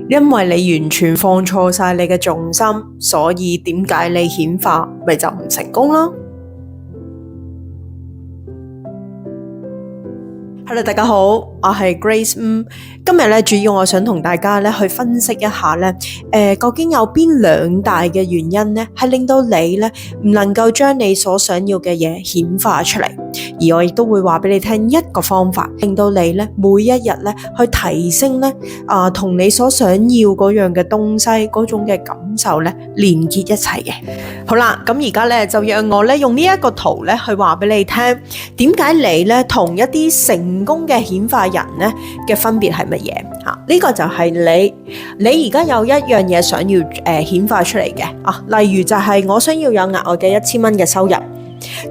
因為你完全放錯晒你嘅重心，所以點解你顯化咪就唔成功咯。Hello， 大家好，我係 Grace。今日咧主要我想同大家咧去分析一下咧，究竟有邊兩大嘅原因咧，係令到你咧唔能夠將你所想要嘅嘢顯化出嚟。而我亦都會話俾你聽一個方法，令到你咧每一日咧去提升咧同你所想要嗰樣嘅東西嗰種嘅感受咧連結一齊嘅。好啦，咁而家咧就讓我咧用呢一個圖咧去話俾你聽，點解你咧同一啲成功嘅顯化人咧嘅分別係乜嘢？呢個就係你而家有一樣嘢想要顯化出嚟嘅例如就係我想要有額外嘅1000蚊嘅收入。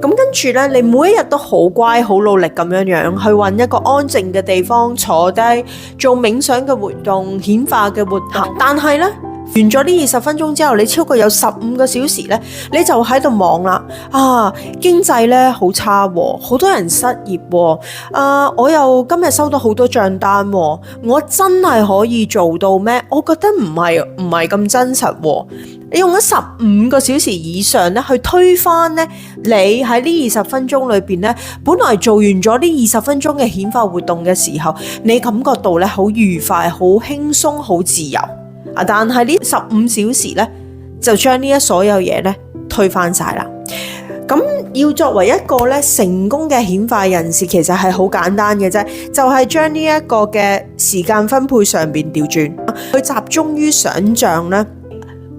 咁跟住咧，你每一日都好乖、好努力咁樣去揾一個安靜嘅地方坐低做冥想嘅活動、顯化嘅活動。但係咧，完咗呢20分鐘之後，你超過有15個小時咧，你就喺度望啦。經濟咧好差喎，好多人失業喎。我又今日收到好多賬單喎，我真係可以做到咩？我覺得唔係咁真實喎。你用咗15個小時以上咧，去推翻咧你喺呢20分鐘裏邊咧，本來做完咗呢20分鐘嘅顯化活動嘅時候，你感覺到咧好愉快、好輕鬆、好自由。但係呢15小時咧，就將呢所有嘢咧推翻晒啦。咁要作為一個咧成功嘅顯化人士，其實係好簡單嘅啫，就係將呢一個嘅時間分配上邊調轉，去集中於想像咧。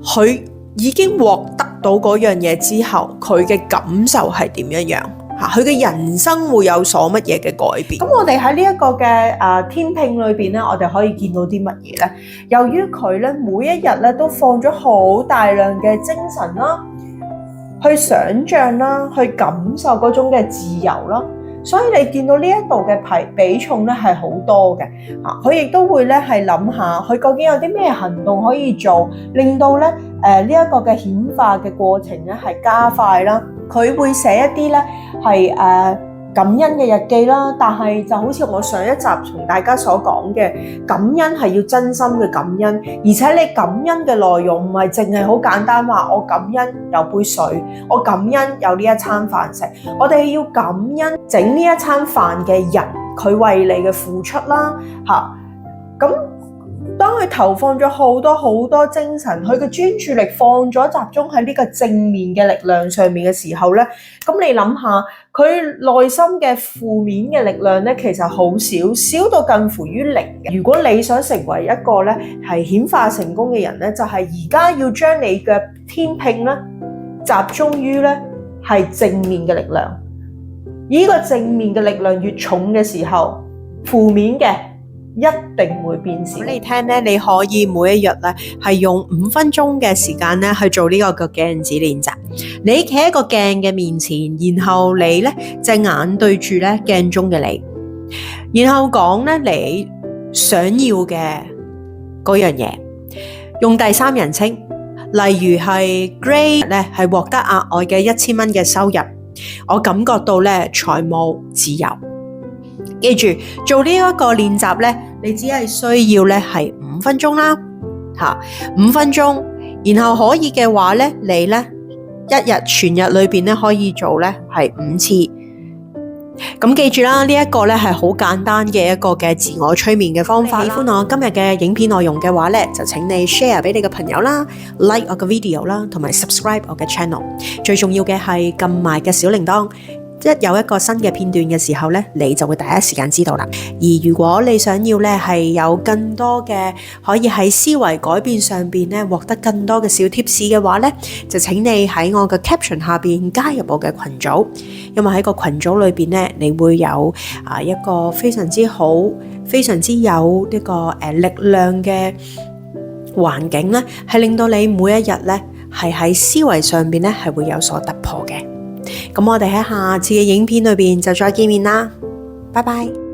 佢已經獲得到嗰樣嘢之後，佢嘅感受係點樣？佢嘅人生會有所乜嘢嘅改變？咁我哋喺呢一個嘅天秤裏邊咧，我哋可以見到啲乜嘢咧？由於佢咧每一日咧都放咗好大量嘅精神啦，去想像啦，去感受嗰種嘅自由啦。所以你見到呢一度嘅比重咧係好多嘅，佢亦都會咧係諗下，佢究竟有啲咩行動可以做，令到咧呢一個嘅顯化嘅過程咧係加快啦。佢會寫一啲咧係感恩嘅日記啦，但係就好似我上一集同大家所講嘅，感恩係要真心嘅感恩，而且你感恩嘅內容唔係淨係好簡單話我感恩有杯水，我感恩有呢一餐飯食，我哋要感恩整呢一餐飯嘅人，佢為你嘅付出啦，咁當佢投放咗好多精神，佢嘅專注力放咗集中喺呢個正面嘅力量上面嘅時候咧，咁你諗下，佢內心嘅負面嘅力量咧，其實好少，少到近乎於零嘅。如果你想成為一個咧係顯化成功嘅人咧，就係而家要將你嘅天秤咧集中於咧係正面嘅力量。呢個正面嘅力量越重嘅時候，負面嘅一定會變少。你聽咧，你可以每一日咧係用5分鐘嘅時間咧去做呢個嘅鏡子練習。你企喺個鏡嘅面前，然後你咧隻眼對住咧鏡中嘅你，然後講咧你想要嘅嗰樣嘢，用第三人稱，例如係 Grace 咧係獲得額外嘅1000蚊嘅收入，我感覺到咧財務自由。記住做呢一個練習咧，你只係需要咧係5分鐘啦，5分鐘，然後可以嘅話咧，你咧一日全日裏邊咧可以做咧係5次。咁記住啦，呢一個咧係好簡單嘅一個嘅自我催眠嘅方法。喜歡我今日嘅影片內容嘅話咧，就請你 share 俾你嘅朋友啦 ，like 我嘅 video 啦，同埋 subscribe 我嘅 channel。最重要嘅係撳埋嘅小鈴鐺。一有一個新嘅片段嘅時候咧，你就會第一時間知道啦。而如果你想要咧係有更多嘅可以喺思維改變上邊咧獲得更多嘅小貼士嘅話咧，就請你喺我嘅 caption 下邊加入我嘅群組，因為喺個群組裏邊咧，你會有一個非常之好、非常之有呢個力量嘅環境咧，係令到你每一日咧係喺思維上邊咧係會有所突破嘅。咁我哋喺下次嘅影片裏邊就再見面啦，拜拜。